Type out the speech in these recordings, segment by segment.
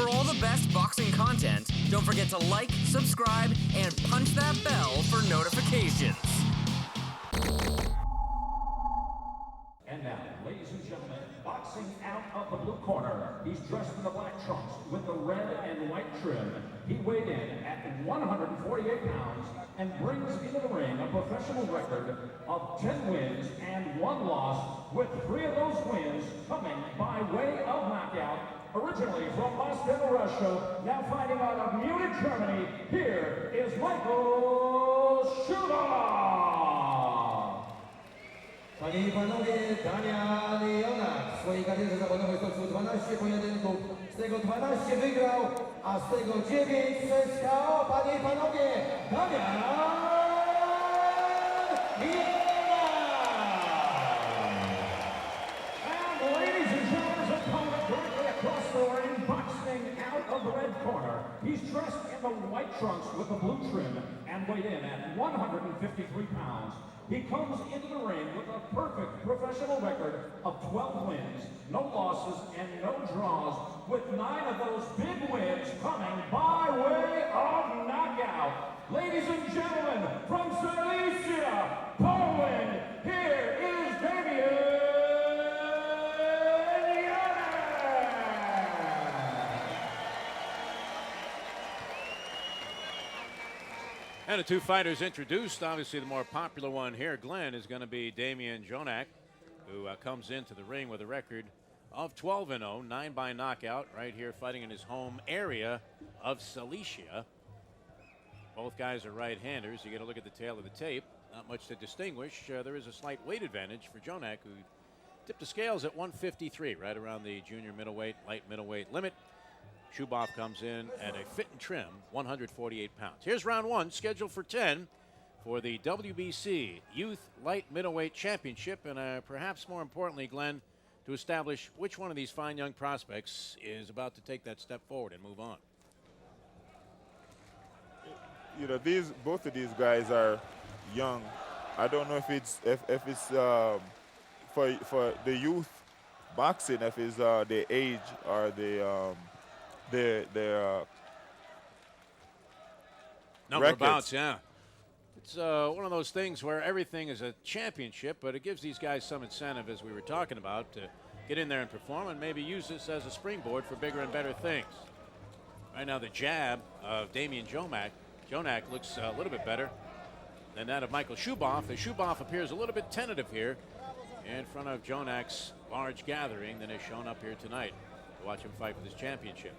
For all the best boxing content, don't forget to like, subscribe, and punch that bell for notifications. And now, ladies and gentlemen, boxing out of the blue corner. He's dressed in the black trunks with the red and white trim. He weighed in at 148 pounds and brings into the ring a professional record of 10 wins and 1 loss, with 3 of those wins coming by way of knockout. Originally from Moscow, Russia, now fighting out of Munich, Germany, here is Michael Schubov! Panie i panowie, Damian Jonak w swojej karierze zawodowej stoczył 12 pojedynków, z tego 12 wygrał, a z tego 9 przez KO. Panie i panowie, Damian Jonak! And ladies and gentlemen, his opponent directly across the ring, boxing out of the red corner. He's dressed in the white trunks with the blue trim and weighed in at 153 pounds. He comes into the ring with a perfect professional record of 12 wins, no losses, and no draws, with 9 of those big wins coming by way of knockout. Ladies and gentlemen, from Silesia, Poland, here is DAMIAN JONAK! And the 2 fighters introduced. Obviously, the more popular one here, Glenn, is going to be DAMIAN JONAK, who comes into the ring with a record of 12-0, 9 by knockout, right here fighting in his home area of Silesia. Both guys are right-handers. You get a look at the tail of the tape. Not much to distinguish. There is a slight weight advantage for JONAK, who tipped the scales at 153, right around the junior middleweight, light middleweight limit. Schubov comes in at a fit and trim 148 pounds. Here's round 1, scheduled for 10 for the WBC Youth Light Middleweight Championship, and perhaps more importantly, Glenn, to establish which one of these fine young prospects is about to take that step forward and move on. You know, both of these guys are young. I don't know if it's for the youth boxing, if it's their age or their number records. of bouts, yeah. It's one of those things where everything is a championship, but it gives these guys some incentive, as we were talking about, to get in there and perform and maybe use this as a springboard for bigger and better things. Right now, the jab of DAMIAN JONAK looks a little bit better than that of Michael Schubov. The Schubov appears a little bit tentative here in front of Jonak's large gathering that has shown up here tonight to watch him fight for this championship.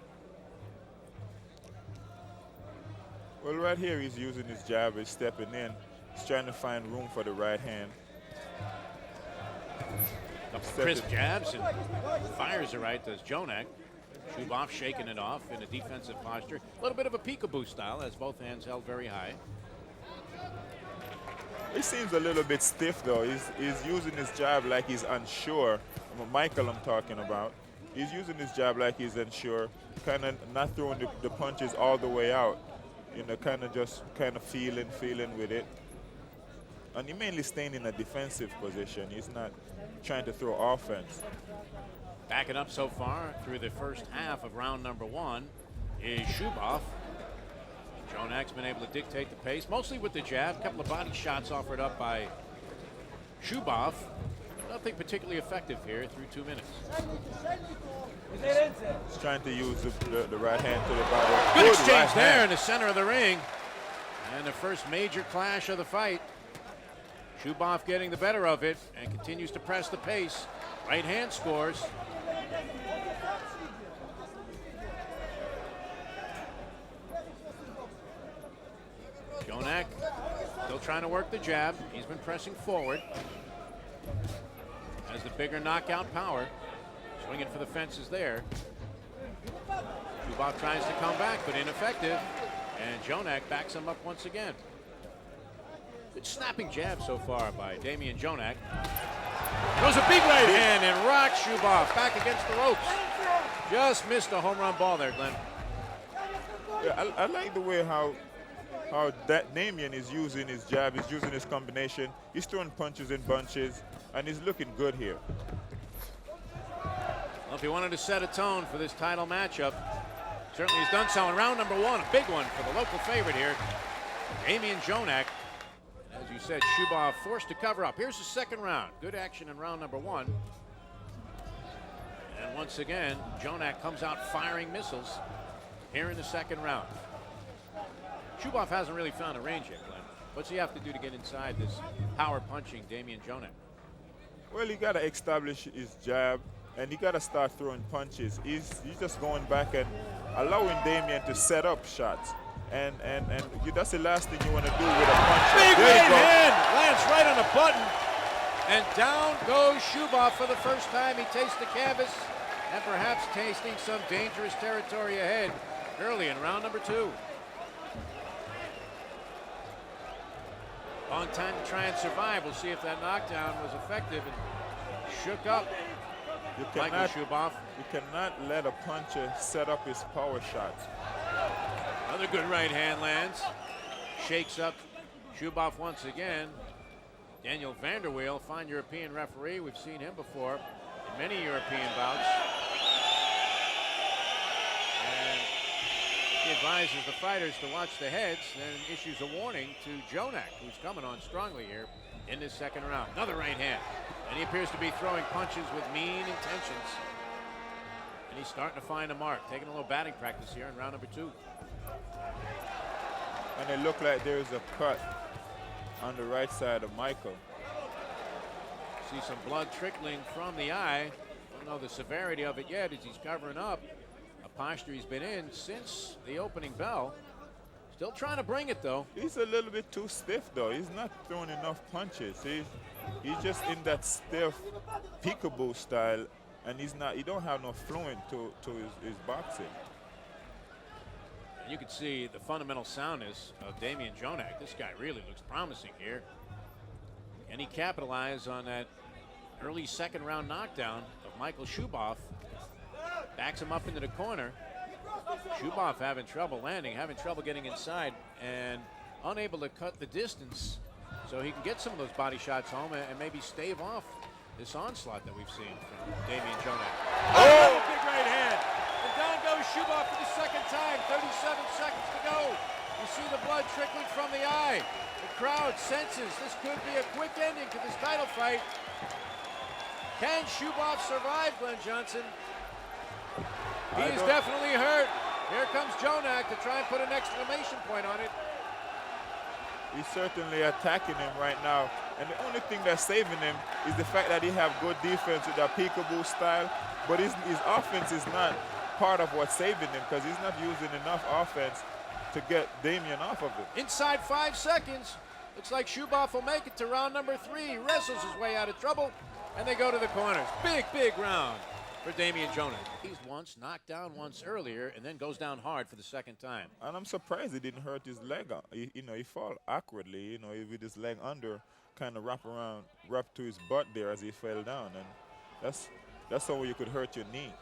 Well, right here he's using his jab, he's stepping in. He's trying to find room for the right hand. Crisp jabs and fires it right, does JONAK. Schubov shaking it off in a defensive posture. A little bit of a peekaboo style, as both hands held very high. He seems a little bit stiff, though. He's using his jab like he's unsure. Michael I'm talking about. He's using his jab like he's unsure, kind of not throwing the punches all the way out. You know, kind of feeling with it. And he mainly staying in a defensive position. He's not trying to throw offense. Backing up so far through the first half of round number 1 is Schubov. JONAK's been able to dictate the pace, mostly with the jab. A couple of body shots offered up by Schubov. Nothing particularly effective here through 2 minutes. He's trying to use the right hand to the body. Good exchange there in the center of the ring. And the first major clash of the fight. Schubov getting the better of it and continues to press the pace. Right hand scores. JONAK still trying to work the jab. He's been pressing forward. Has the bigger knockout power. Swinging for the fences there. Schubov tries to come back, but ineffective. And JONAK backs him up once again. Good snapping jab so far by DAMIAN JONAK. Goes a big right hand and rocks Schubov back against the ropes. Just missed a home run ball there, Glenn. Yeah, I like the way how that DAMIAN is using his jab, he's using his combination. He's throwing punches in bunches, and he's looking good here. Well, if he wanted to set a tone for this title matchup, Certainly has done so in round number 1. A big one for the local favorite here, DAMIAN JONAK. As you said, Schubov forced to cover up. Here's the second round. Good action in round number 1. And once again, Jonak comes out firing missiles here in the second round. Schubov hasn't really found a range yet, Glenn. What's he have to do to get inside this power punching DAMIAN JONAK? Well, he got to establish his jab, and he got to start throwing punches. He's just going back and allowing Damian to set up shots. And that's the last thing you want to do with a punch. Big right hand lands right on a button. And down goes Schubov for the first time. He tastes the canvas and perhaps tasting some dangerous territory ahead early in round number 2. Long time to try and survive. We'll see if that knockdown was effective and shook up Michael Schubov. You cannot let a puncher set up his power shots. Another good right hand lands. Shakes up Schubov once again. Daniel Vanderweel, fine European referee. We've seen him before in many European bouts. And he advises the fighters to watch the heads, then issues a warning to Jonak, who's coming on strongly here in this second round. Another right hand. And he appears to be throwing punches with mean intentions. And he's starting to find a mark, taking a little batting practice here in round number 2. And it looked like there's a cut on the right side of Michael. See some blood trickling from the eye. Don't know the severity of it yet as he's covering up a posture he's been in since the opening bell. Still trying to bring it though. He's a little bit too stiff though. He's not throwing enough punches. He's just in that stiff peekaboo style, and he don't have no fluent to his boxing. And you can see the fundamental soundness of DAMIAN JONAK. This guy really looks promising here. And he capitalized on that early second round knockdown of Michael Schubov. Backs him up into the corner. Schubov having trouble landing, having trouble getting inside, and unable to cut the distance so he can get some of those body shots home and maybe stave off this onslaught that we've seen from DAMIAN JONAK. Oh, big right hand. And down goes Schubov for the second time. 37 seconds to go. You see the blood trickling from the eye. The crowd senses this could be a quick ending to this title fight. Can Schubov survive, Glenn Johnson? He's definitely hurt. Here comes Jonak to try and put an exclamation point on it. He's certainly attacking him right now. And the only thing that's saving him is the fact that he have good defense with that peekaboo style. But his offense is not part of what's saving him, because he's not using enough offense to get Damian off of it. Inside 5 seconds. Looks like Schubov will make it to round number 3. He wrestles his way out of trouble, and they go to the corners. Big, big round for DAMIAN JONAK. He's once knocked down once earlier and then goes down hard for the second time. And I'm surprised he didn't hurt his leg. He fall awkwardly, with his leg under, kind of wrap to his butt there as he fell down. And that's how you could hurt your knee.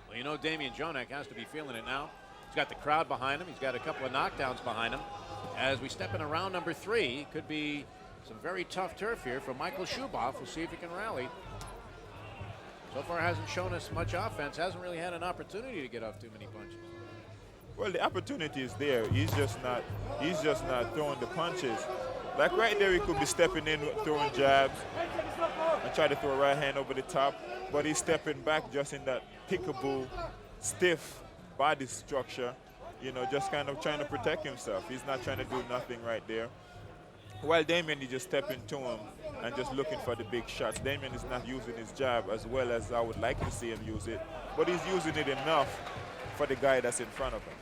Well, DAMIAN JONAK has to be feeling it now. He's got the crowd behind him. He's got a couple of knockdowns behind him. As we step into round number 3, could be some very tough turf here for Michael Schubov. We'll see if he can rally. So far hasn't shown us much offense, hasn't really had an opportunity to get off too many punches. Well, the opportunity is there. He's just not throwing the punches. Like right there, he could be stepping in, throwing jabs, and try to throw a right hand over the top, but he's stepping back just in that peekaboo, stiff body structure, just kind of trying to protect himself. He's not trying to do nothing right there. While Damian is just stepping to him and just looking for the big shots. Damian is not using his jab as well as I would like to see him use it, but he's using it enough for the guy that's in front of him.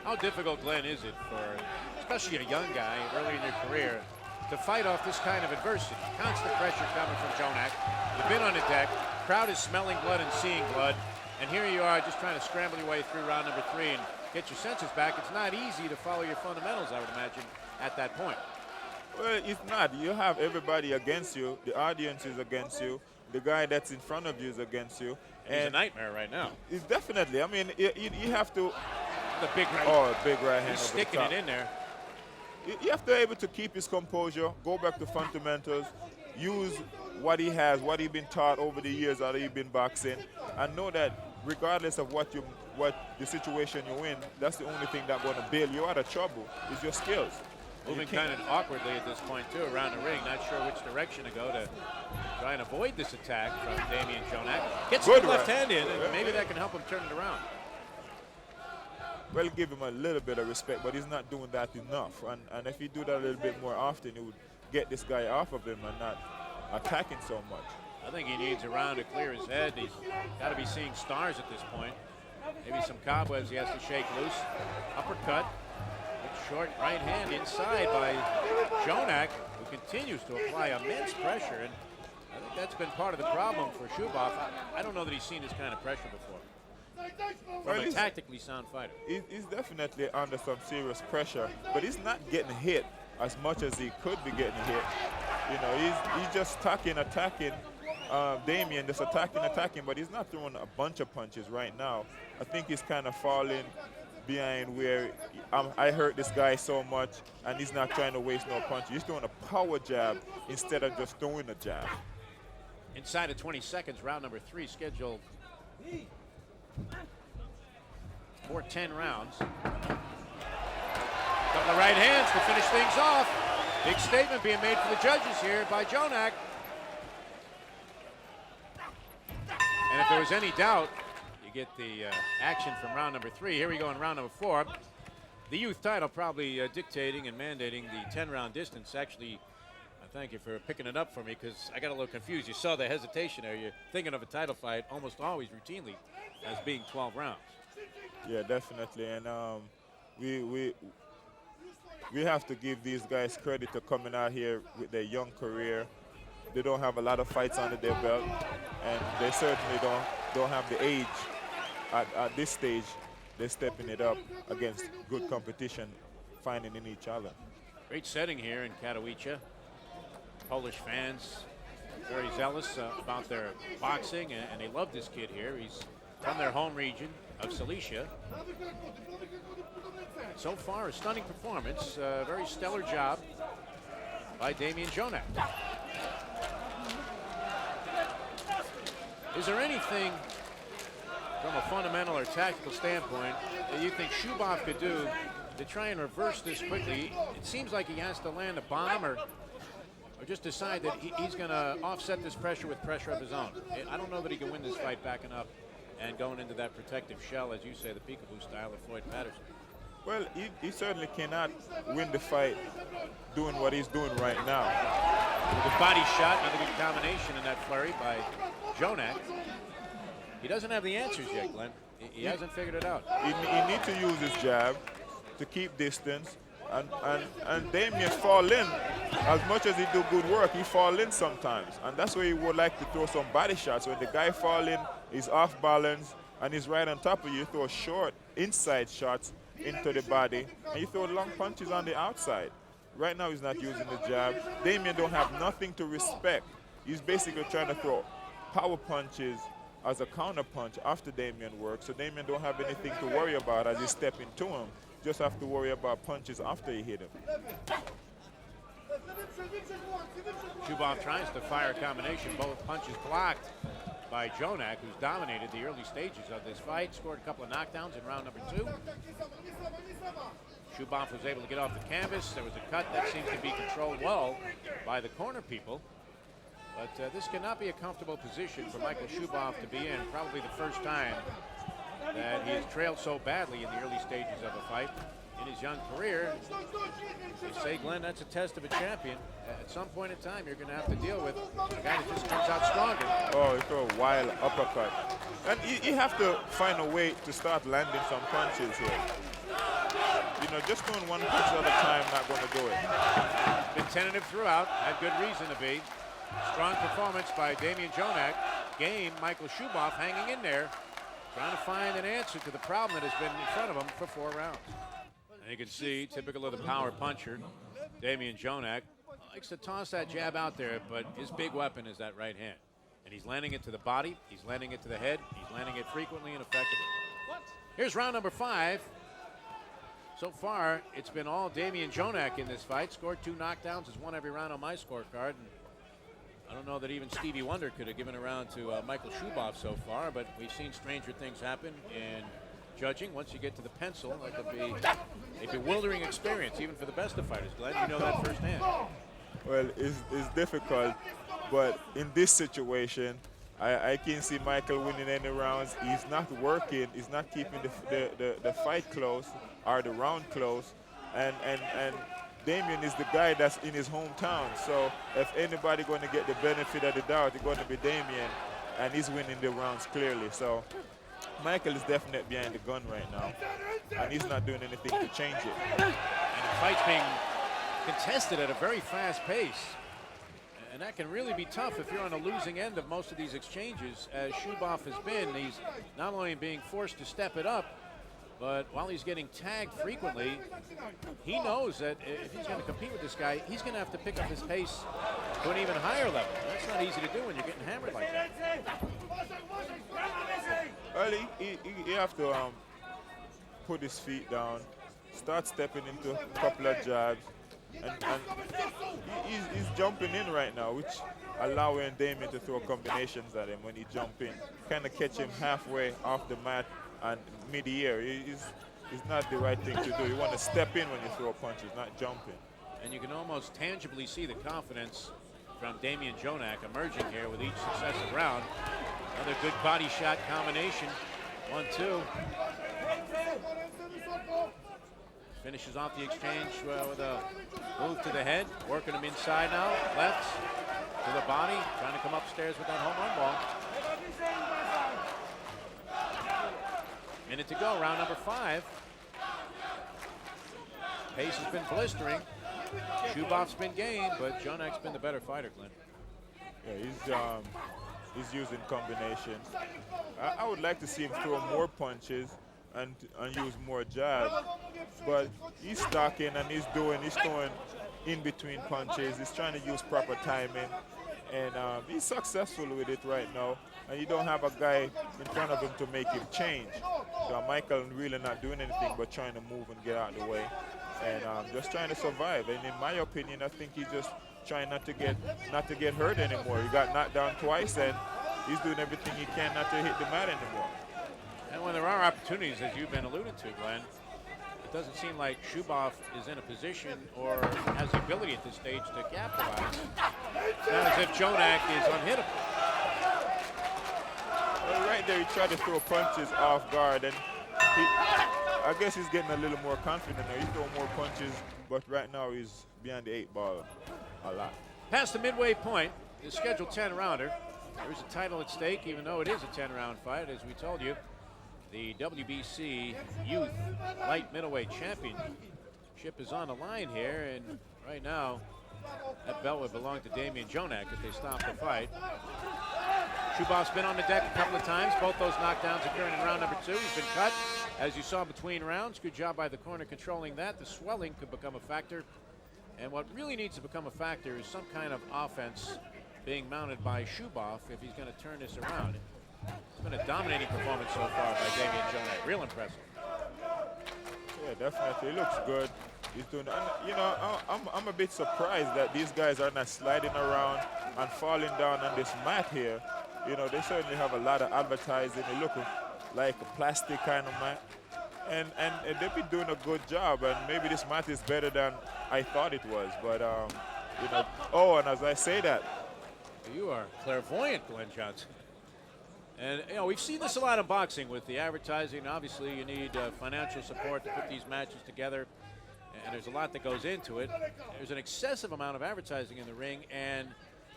How difficult, Glenn, is it for, especially a young guy early in your career, to fight off this kind of adversity? Constant pressure coming from Jonak. You've been on the deck, crowd is smelling blood and seeing blood, and here you are just trying to scramble your way through round number 3 and get your senses back. It's not easy to follow your fundamentals, I would imagine, at that point. Well, it's not. You have everybody against you. The audience is against you. The guy that's in front of you is against you. He's a nightmare right now. It's definitely. I mean, you have to. The big right. Oh, a big right hand. He's sticking it in there. You have to be able to keep his composure, go back to fundamentals, use what he has, what he's been taught over the years that he's been boxing, and know that regardless of what the situation you're in, that's the only thing that's going to bail you out of trouble is your skills. Moving kind of awkwardly at this point, too, around the ring. Not sure which direction to go to try and avoid this attack from DAMIAN JONAK. Gets the left hand in, and maybe that can help him turn it around. Well, give him a little bit of respect, but he's not doing that enough. And if he do that a little bit more often, it would get this guy off of him and not attacking so much. I think he needs a round to clear his head. He's got to be seeing stars at this point. Maybe some cobwebs he has to shake loose. Uppercut. Good short right hand inside by Jonak, who continues to apply immense pressure. And I think that's been part of the problem for Schubov. I don't know that he's seen this kind of pressure before. From a tactically sound fighter. He's definitely under some serious pressure, but he's not getting hit as much as he could be getting hit. You know, he's just attacking. DAMIAN just attacking, but he's not throwing a bunch of punches right now. I think he's kind of falling behind where I hurt this guy so much, and he's not trying to waste no punches. He's throwing a power jab instead of just throwing a jab. Inside of 20 seconds, round number 3 scheduled for 10 rounds. Couple of right hands to finish things off. Big statement being made for the judges here by Jonak. And if there was any doubt, you get the action from round number 3. Here we go in round number 4. The youth title probably dictating and mandating the 10-round distance. Actually, I thank you for picking it up for me because I got a little confused. You saw the hesitation there. You're thinking of a title fight almost always routinely as being 12 rounds. Yeah, definitely. And we have to give these guys credit to coming out here with their young career. They don't have a lot of fights under their belt, and they certainly don't have the age at this stage. They're stepping it up against good competition, finding in each other. Great setting here in Katowice. Polish fans very zealous about their boxing, and they love this kid here. He's from their home region of Silesia. So far, a stunning performance, very stellar job by DAMIAN JONAK. Is there anything from a fundamental or tactical standpoint that you think Schubov could do to try and reverse this quickly? It seems like he has to land a bomb or just decide that he's going to offset this pressure with pressure of his own. I don't know that he can win this fight backing up and going into that protective shell, as you say, the peekaboo style of Floyd Patterson. Well, he certainly cannot win the fight doing what he's doing right now. With a body shot, another good combination in that flurry by Jonak. He doesn't have the answers yet, Glenn. He hasn't figured it out. He needs to use his jab to keep distance, and DAMIAN fall in. As much as he do good work, he fall in sometimes, and that's where he would like to throw some body shots. When the guy fall in, he's off balance, and he's right on top of you, throw short inside shots into the body, and you throw long punches on the outside. Right now, he's not using the jab. DAMIAN don't have nothing to respect. He's basically trying to throw power punches as a counter punch after DAMIAN works, so DAMIAN don't have anything to worry about as he step into him. Just have to worry about punches after he hit him. Schubov tries to fire a combination, both punches blocked by Jonak, who's dominated the early stages of this fight, scored a couple of knockdowns in round number 2. Schubov was able to get off the canvas. There was a cut that seems to be controlled well by the corner people. But this cannot be a comfortable position for Michael Schubov to be in. Probably the first time that he has trailed so badly in the early stages of a fight in his young career. They say, Glenn, that's a test of a champion. At some point in time, you're going to have to deal with a guy that just comes out stronger. Oh, he threw a wild uppercut. And you have to find a way to start landing some punches here. You know, just doing one punch at a time, not going to do it. Been tentative throughout, had good reason to be. Strong performance by DAMIAN JONAK. Game, Michael Schubov hanging in there, trying to find an answer to the problem that has been in front of him for 4 rounds. And you can see, typical of the power puncher, DAMIAN JONAK likes to toss that jab out there, but his big weapon is that right hand. And he's landing it to the body, he's landing it to the head, he's landing it frequently and effectively. Here's round number 5. So far, it's been all DAMIAN JONAK in this fight. Scored 2 knockdowns, has won every round on my scorecard. And I don't know that even Stevie Wonder could have given a round to Michael Schubov so far, but we've seen stranger things happen in judging. Once you get to the pencil, that could be a bewildering experience, even for the best of fighters. Glenn, you know that firsthand. Well, it's difficult, but in this situation, I can see Michael winning any rounds. He's not working. He's not keeping the fight close or the round close, and Damian is the guy that's in his hometown. So if anybody going to get the benefit of the doubt, it's going to be Damian, and he's winning the rounds clearly. So Michael is definitely behind the gun right now, and he's not doing anything to change it. And the fight's being contested at a very fast pace. And that can really be tough if you're on the losing end of most of these exchanges, as Schubov has been. He's not only being forced to step it up, but while he's getting tagged frequently, he knows that if he's going to compete with this guy, he's going to have to pick up his pace to an even higher level. That's not easy to do when you're getting hammered like that. Well, he have to put his feet down, start stepping into a couple of jabs, and he's jumping in right now, which allowing Damian to throw combinations at him when he jump in. Kind of catch him halfway off the mat and mid-air. It's not the right thing to do. You want to step in when you throw punches, not jumping. And you can almost tangibly see the confidence from Damian Jonak emerging here with each successive round. Another good body shot combination. 1-2. Finishes off the exchange with a move to the head, working him inside now, left to the body, trying to come upstairs with that home run ball. Minute to go, round number 5. Pace has been blistering. Schubov's been game, but Jonak's been the better fighter, Glenn. Yeah, he's using combinations. I would like to see him throw more punches and use more jabs, but he's stocking and he's throwing in between punches. He's trying to use proper timing, and he's successful with it right now. And you don't have a guy in front of him to make him change. So Michael really not doing anything but trying to move and get out of the way, and just trying to survive. And in my opinion, I think he's just trying not to get hurt anymore. He got knocked down twice, and he's doing everything he can not to hit the mat anymore. And when there are opportunities, as you've been alluding to, Glenn, it doesn't seem like Schubov is in a position or has the ability at this stage to capitalize. It's not as if Jonak is unhittable. Well, right there, he tried to throw punches off guard, and I guess he's getting a little more confident now. He's throwing more punches, but right now he's behind the 8-ball a lot. Past the midway point, the scheduled 10-rounder. There's a title at stake, even though it is a 10-round fight, as we told you. The WBC Youth Light Middleweight Championship is on the line here, and right now that belt would belong to Damian Jonak if they stop the fight. Schubov's been on the deck a couple of times. Both those knockdowns occurring in round number 2. He's been cut, as you saw, between rounds. Good job by the corner controlling that. The swelling could become a factor, and what really needs to become a factor is some kind of offense being mounted by Schubov if he's going to turn this around. It's been a dominating performance so far by Damian Jonak. Real impressive. Yeah, definitely. He looks good. He's doing, and, you know, I'm a bit surprised that these guys are not sliding around and falling down on this mat here. You know, they certainly have a lot of advertising. They look like a plastic kind of mat. And they've been doing a good job. And maybe this mat is better than I thought it was. But, you know, oh, and as I say that, you are clairvoyant, Glenn Johnson. And, you know, we've seen this a lot in boxing with the advertising. Obviously, you need financial support to put these matches together, and there's a lot that goes into it. There's an excessive amount of advertising in the ring, and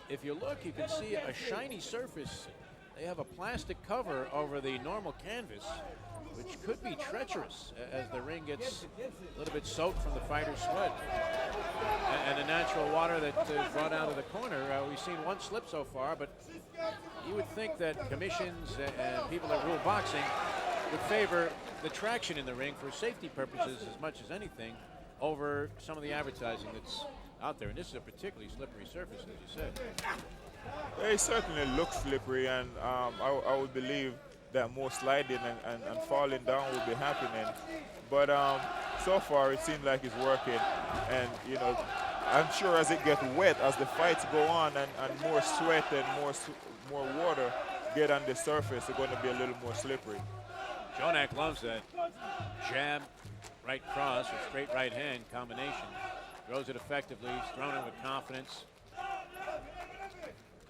if you look, you can see a shiny surface. They have a plastic cover over the normal canvas, which could be treacherous as the ring gets a little bit soaked from the fighter's sweat. And the natural water that is brought out of the corner, we've seen one slip so far, but you would think that commissions and people that rule boxing would favor the traction in the ring for safety purposes as much as anything over some of the advertising that's out there. And this is a particularly slippery surface, as you said. it certainly looks slippery, and I would believe that more sliding and falling down will be happening. But so far, it seems like it's working. And, you know, I'm sure as it gets wet, as the fights go on and more sweat and more water get on the surface, it's going to be a little more slippery. Jonak loves that jab, right cross, or straight right hand combination. Throws it effectively. He's thrown it with confidence.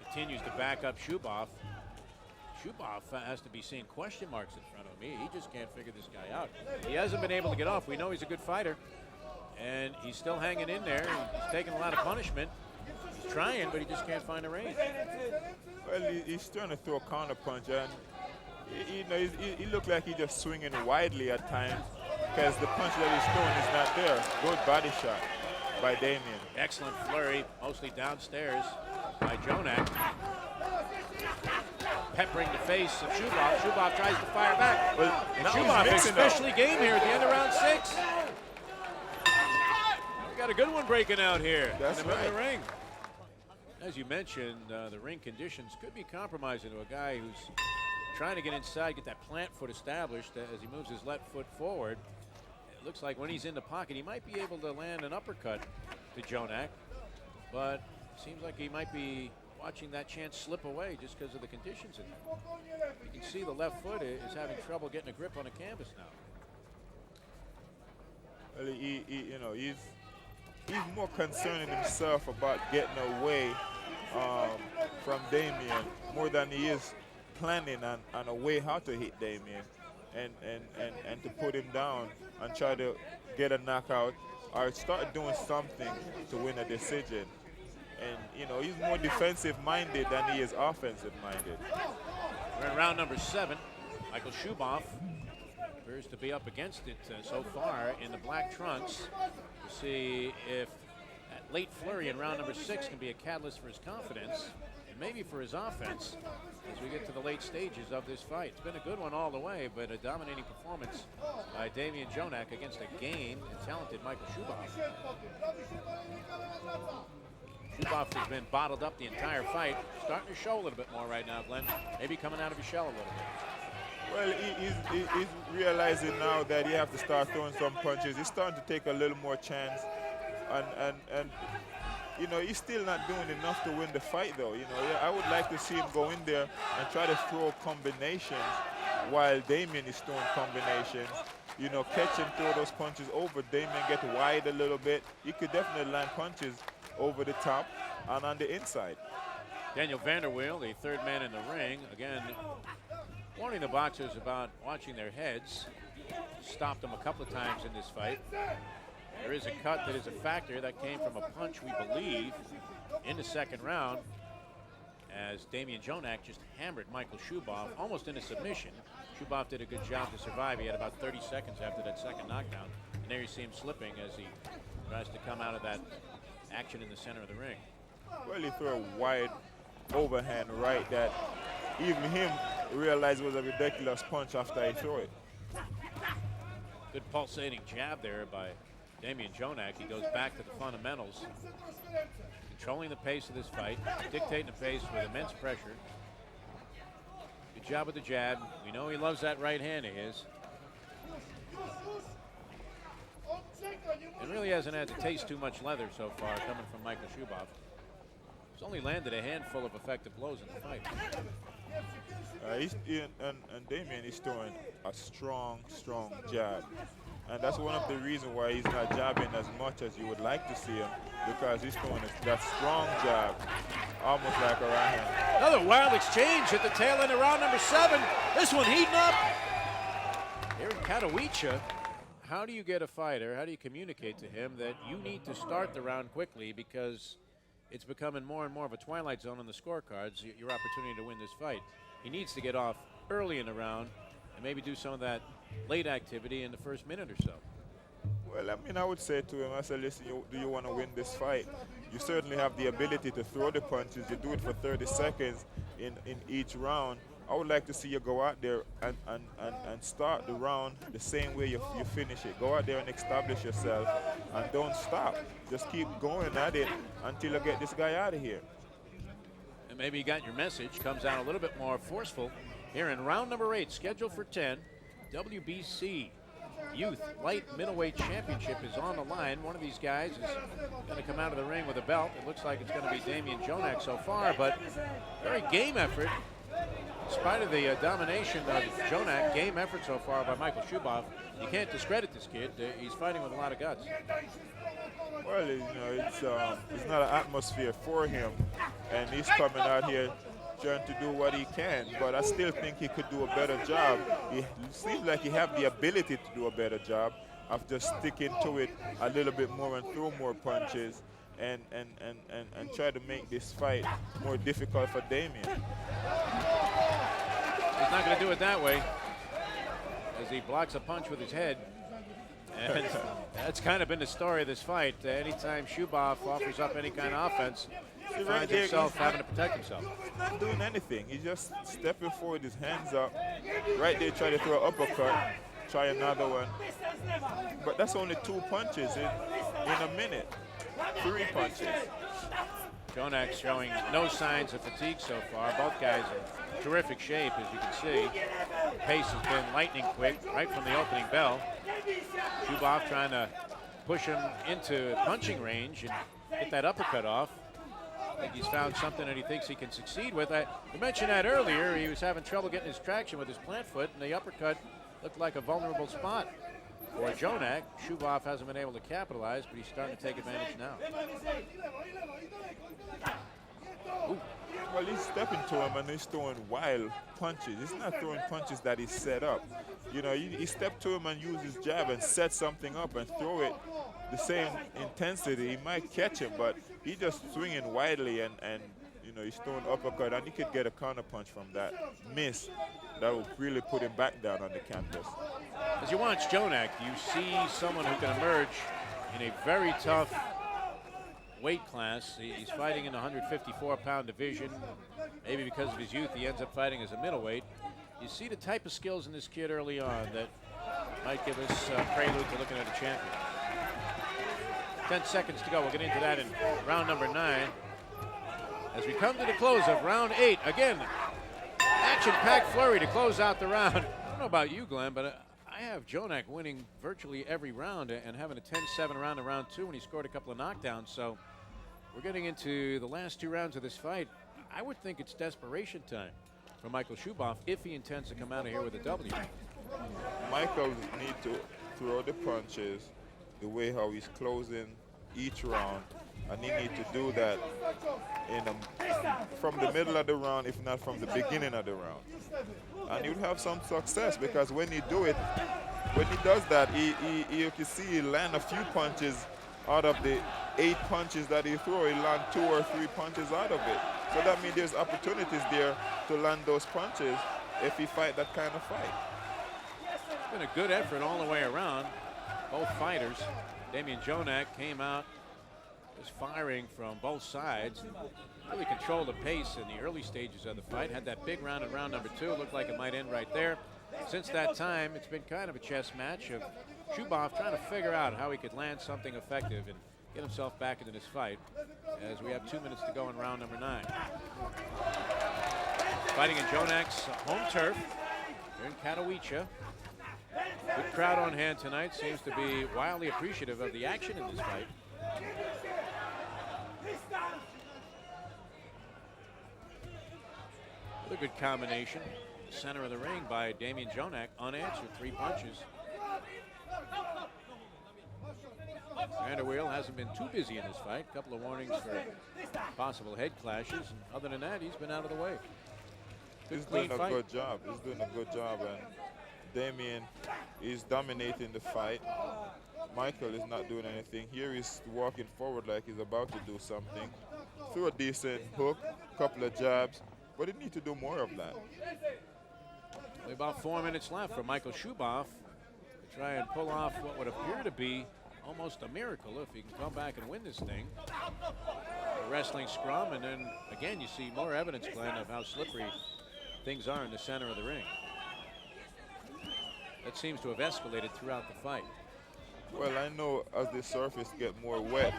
Continues to back up Schubov. Schubov has to be seeing question marks in front of him. He just can't figure this guy out. He hasn't been able to get off. We know he's a good fighter. And he's still hanging in there. He's taking a lot of punishment. He's trying, but he just can't find a range. Well, he's trying to throw a counter punch, and he looked like he's just swinging widely at times because the punch that he's throwing is not there. Good body shot by Damian. Excellent flurry, mostly downstairs by Jonak. Peppering the face of Schubov. Schubov tries to fire back. Well, and Schubov is especially game here at the end of round 6. We got a good one breaking out here That's in the middle of the right. ring. As you mentioned, the ring conditions could be compromising to a guy who's trying to get inside, get that plant foot established as he moves his left foot forward. It looks like when he's in the pocket, he might be able to land an uppercut to Jonak, but seems like he might be watching that chance slip away just because of the conditions in there. You can see the left foot is having trouble getting a grip on the canvas now. Well, he's more concerned himself about getting away from Damian more than he is planning on a way how to hit Damian and to put him down and try to get a knockout or start doing something to win a decision. And he's more defensive minded than he is offensive minded. We're in round number 7. Michael Schubov appears to be up against it so far in the black trunks. We'll see if that late flurry in round number 6 can be a catalyst for his confidence and maybe for his offense as we get to the late stages of this fight. It's been a good one all the way, but a dominating performance by Damian Jonak against a game and talented Michael Schubov. Schubov has been bottled up the entire fight. Starting to show a little bit more right now, Glenn. Maybe coming out of his shell a little bit. Well, he's realizing now that he have to start throwing some punches. He's starting to take a little more chance, and he's still not doing enough to win the fight, though. I would like to see him go in there and try to throw combinations while Damian is throwing combinations. Catch and throw those punches over Damian, get wide a little bit. He could definitely land punches over the top and on the inside. Daniel Vanderweel, the third man in the ring, again warning the boxers about watching their heads. Stopped them a couple of times in this fight. There is a cut that is a factor that came from a punch, we believe, in the second round as Damian Jonak just hammered Michael Schubov almost in a submission. Schubov did a good job to survive. He had about 30 seconds after that second knockdown, and there you see him slipping as he tries to come out of that action in the center of the ring. Well, he threw a wide overhand right that even him realized was a ridiculous punch after he threw it. Good pulsating jab there by Damian Jonak. He goes back to the fundamentals, controlling the pace of this fight, dictating the pace with immense pressure. Good job with the jab. We know he loves that right hand of his. It really hasn't had to taste too much leather so far coming from Michael Schubov. He's only landed a handful of effective blows in the fight. And Damian is throwing a strong jab. And that's one of the reasons why he's not jabbing as much as you would like to see him, because he's throwing that strong jab, almost like a right hand. Another wild exchange at the tail end of round number 7. This one heating up. Here in Katowice, how do you get a fighter, how do you communicate to him that you need to start the round quickly because it's becoming more and more of a twilight zone on the scorecards, your opportunity to win this fight? He needs to get off early in the round and maybe do some of that late activity in the first minute or so. Well, I would say to him, I said, listen, do you want to win this fight? You certainly have the ability to throw the punches. You do it for 30 seconds in each round. I would like to see you go out there and start the round the same way you finish it. Go out there and establish yourself and don't stop. Just keep going at it until you get this guy out of here. And maybe you got your message. Comes out a little bit more forceful here in round number 8, scheduled for 10. WBC Youth Light Middleweight Championship is on the line. One of these guys is going to come out of the ring with a belt. It looks like it's going to be DAMIAN JONAK so far, but very game effort. In spite of the domination of Jonak, game effort so far by Michael Schubov. You can't discredit this kid. He's fighting with a lot of guts. Well, you know, it's not an atmosphere for him, and he's coming out here trying to do what he can, but I still think he could do a better job. He seems like he has the ability to do a better job of just sticking to it a little bit more and throw more punches and try to make this fight more difficult for DAMIAN. He's not going to do it that way, as he blocks a punch with his head. And that's kind of been the story of this fight. Anytime Schubov offers up any kind of offense, he finds himself having to protect himself. He's not doing anything. He's just stepping forward, his hands up. Right there, try to throw an uppercut, try another one. But that's only 2 punches in a minute. 3 punches. Jonak showing no signs of fatigue so far. Both guys are in terrific shape, as you can see. The pace has been lightning quick right from the opening bell. Schubov trying to push him into punching range and get that uppercut off. I think he's found something that he thinks he can succeed with. I mentioned that earlier. He was having trouble getting his traction with his plant foot, and the uppercut looked like a vulnerable spot for Jonak. Schubov hasn't been able to capitalize, but he's starting to take advantage now. Ooh. Well, he's stepping to him and he's throwing wild punches. He's not throwing punches that he set up. You know, he stepped to him and used his jab and set something up and throw it the same intensity. He might catch him, but he's just swinging widely and you know, he's throwing uppercut, and he could get a counter punch from that miss that will really put him back down on the canvas. As you watch Jonak, you see someone who can emerge in a very tough weight class. He's fighting in the 154-pound division. Maybe because of his youth, he ends up fighting as a middleweight. You see the type of skills in this kid early on that might give us a prelude to looking at a champion. 10 seconds to go. We'll get into that in round number 9. As we come to the close of round 8, again, action-packed flurry to close out the round. I don't know about you, Glenn, but I have Jonak winning virtually every round and having a 10-7 round in round 2 when he scored a couple of knockdowns. So we're getting into the last 2 rounds of this fight. I would think it's desperation time for Michael Schubov if he intends to come out of here with a W. Michael needs to throw the punches the way how he's closing each round, and he needs to do that from the middle of the round, if not from the beginning of the round. And he'll have some success, because when he does that, you can see he land a few punches out of the 8 punches that he throw. He land 2 or 3 punches out of it. So that means there's opportunities there to land those punches if he fight that kind of fight. It's been a good effort all the way around. Both fighters. DAMIAN JONAK came out just firing from both sides. Really controlled the pace in the early stages of the fight. Had that big round in round number 2. Looked like it might end right there. Since that time, it's been kind of a chess match of Schubov trying to figure out how he could land something effective and get himself back into this fight, as we have 2 minutes to go in round number 9. Fighting in Jonak's home turf here in Katowice. Good crowd on hand tonight. Seems to be wildly appreciative of the action in this fight. Another good combination. Center of the ring by DAMIAN JONAK. Unanswered 3 punches. Vanderweel hasn't been too busy in this fight. A couple of warnings for possible head clashes. And other than that, he's been out of the way. He's doing a good job. He's doing a good job. And DAMIAN is dominating the fight. Michael is not doing anything. Here he's walking forward like he's about to do something. Threw a decent hook, couple of jabs, but he needs to do more of that. About 4 minutes left for Michael Schubov to try and pull off what would appear to be almost a miracle if he can come back and win this thing. A wrestling scrum, and then again you see more evidence, Glenn, of how slippery things are in the center of the ring. That seems to have escalated throughout the fight. Well, I know as the surface get more wet,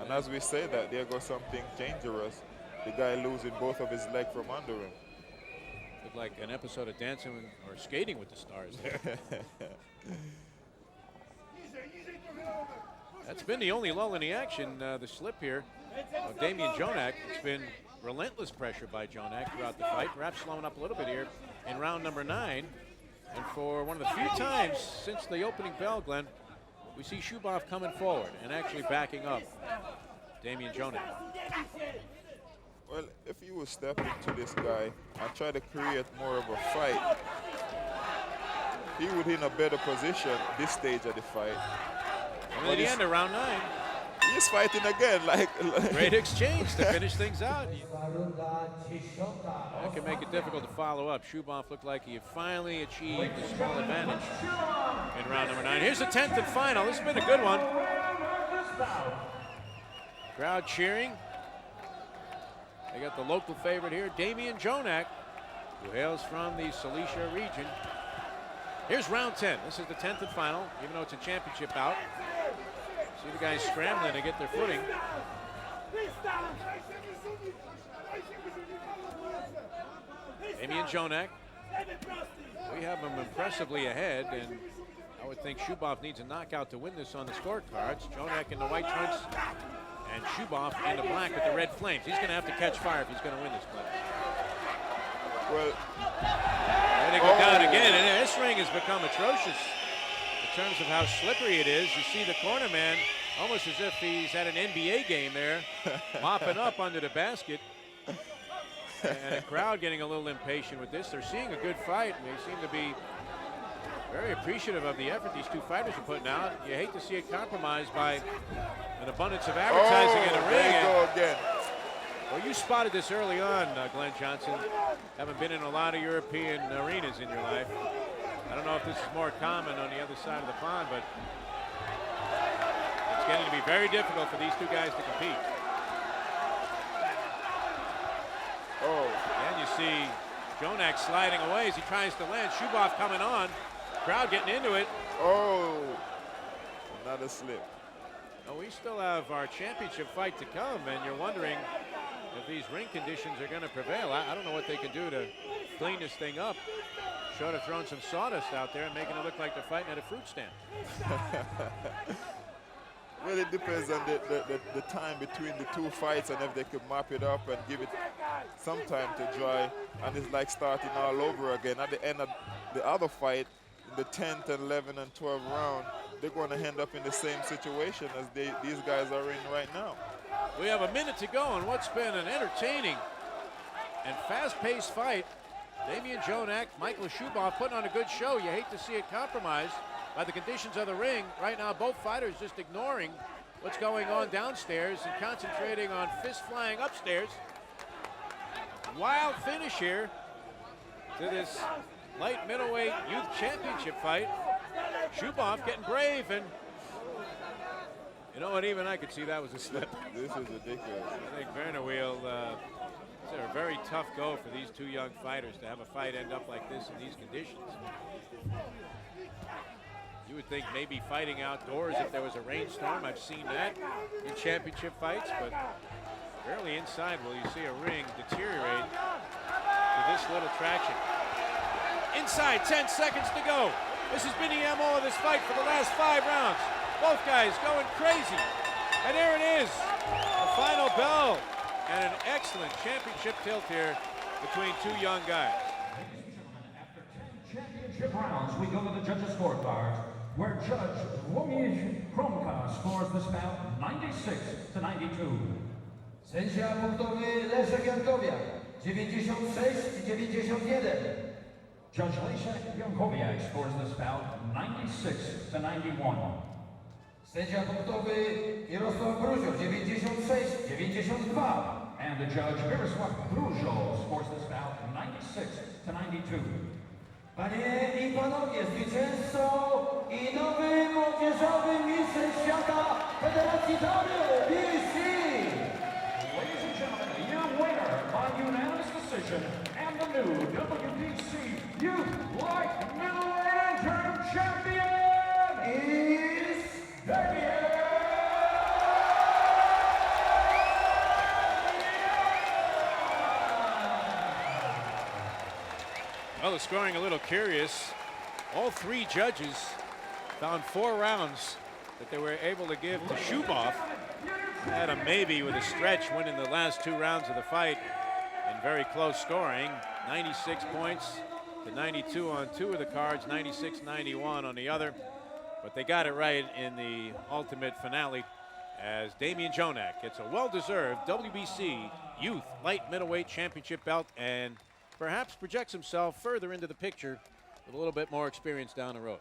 and as we say that, there goes something dangerous. The guy losing both of his legs from under him. Looked like an episode of Dancing or Skating with the Stars there. That's been the only lull in the action, the slip here of Damian Jonak. It's been relentless pressure by Jonak throughout the fight, perhaps slowing up a little bit here in round number 9. And for one of the few times since the opening bell, Glenn, we see Schubov coming forward and actually backing up Damian Jonak. Well, if you will step into this guy and try to create more of a fight, he would be in a better position this stage of the fight. And at the end of round 9, he's fighting again. Great exchange to finish things out. That can make it difficult to follow up. Schubov looked like he had finally achieved a small advantage in round number 9. Here's the 10th and final. This has been a good one. Crowd cheering. They got the local favorite here, Damian Jonak, who hails from the Silesia region. Here's round 10. This is the 10th and final, even though it's a championship bout. See the guys scrambling to get their footing. Damian Jonak. We have him impressively ahead, and I would think Schubov needs a knockout to win this on the scorecards. Jonak in the white trunks and Schubov in the black with the red flames. He's going to have to catch fire if he's going to win this fight. Well, there they go down again, and this ring has become atrocious in terms of how slippery it is. You see the corner man almost as if he's at an NBA game there, mopping up under the basket. And the crowd getting a little impatient with this. They're seeing a good fight, and they seem to be very appreciative of the effort these two fighters are putting out. You hate to see it compromised by an abundance of advertising in the ring. There you go again. Well, you spotted this early on, Glenn Johnson. Haven't been in a lot of European arenas in your life. I don't know if this is more common on the other side of the pond, but it's getting to be very difficult for these two guys to compete. And you see Jonak sliding away as he tries to land. Schubov coming on. Crowd getting into it. Another slip. Oh, we still have our championship fight to come, and you're wondering if these ring conditions are going to prevail. I don't know what they can do to clean this thing up. Short of throwing some sawdust out there and making it look like they're fighting at a fruit stand. Well, it depends on the time between the two fights and if they could mop it up and give it some time to dry. And it's like starting all over again. At the end of the other fight, in the 10th, and 11th, and 12th round, they're going to end up in the same situation as these guys are in right now. We have a minute to go in what's been an entertaining and fast-paced fight. Damian Jonak, Michael Schubov putting on a good show. You hate to see it compromised by the conditions of the ring. Right now, both fighters just ignoring what's going on downstairs and concentrating on fist flying upstairs. Wild finish here to this light middleweight youth championship fight. Schubov getting brave, and you know what, even I could see that was a slip. This is ridiculous. I think Werner will, it's a very tough go for these two young fighters to have a fight end up like this in these conditions. You would think maybe fighting outdoors if there was a rainstorm. I've seen that in championship fights, but rarely inside will you see a ring deteriorate to this little traction. Inside, 10 seconds to go. This has been the MO of this fight for the last 5 rounds. Both guys going crazy. And there it is, the final bell. And an excellent championship tilt here between two young guys. Ladies and gentlemen, after 10 championship rounds, we go to the judges' scorecards, where Judge Włodzimierz Kromka scores this bout 96-92. Sędzia punktowy Leszek Jankowiak 96-91. Judge Leszek Jankowiak scores this bout 96-91. Sędzia punktowy Jarosław Bruzio 96-92. And the judge Mirosław Bruzio scores this bout 96-92. Panie i panowie, zwycięzcą i nowym młodzieżowym mistrzem świata Federacji WBC. Ladies and gentlemen, the year winner by unanimous decision and the new WBC Youth Light Middleweight Champion is Damian. Well, the scoring a little curious. All 3 judges found 4 rounds that they were able to give to Schubov. Had a maybe with a stretch winning the last 2 rounds of the fight in very close scoring. 96 points to 92 on 2 of the cards, 96-91 on the other. But they got it right in the ultimate finale as DAMIAN JONAK gets a well-deserved WBC Youth Light Middleweight Championship belt and perhaps projects himself further into the picture with a little bit more experience down the road.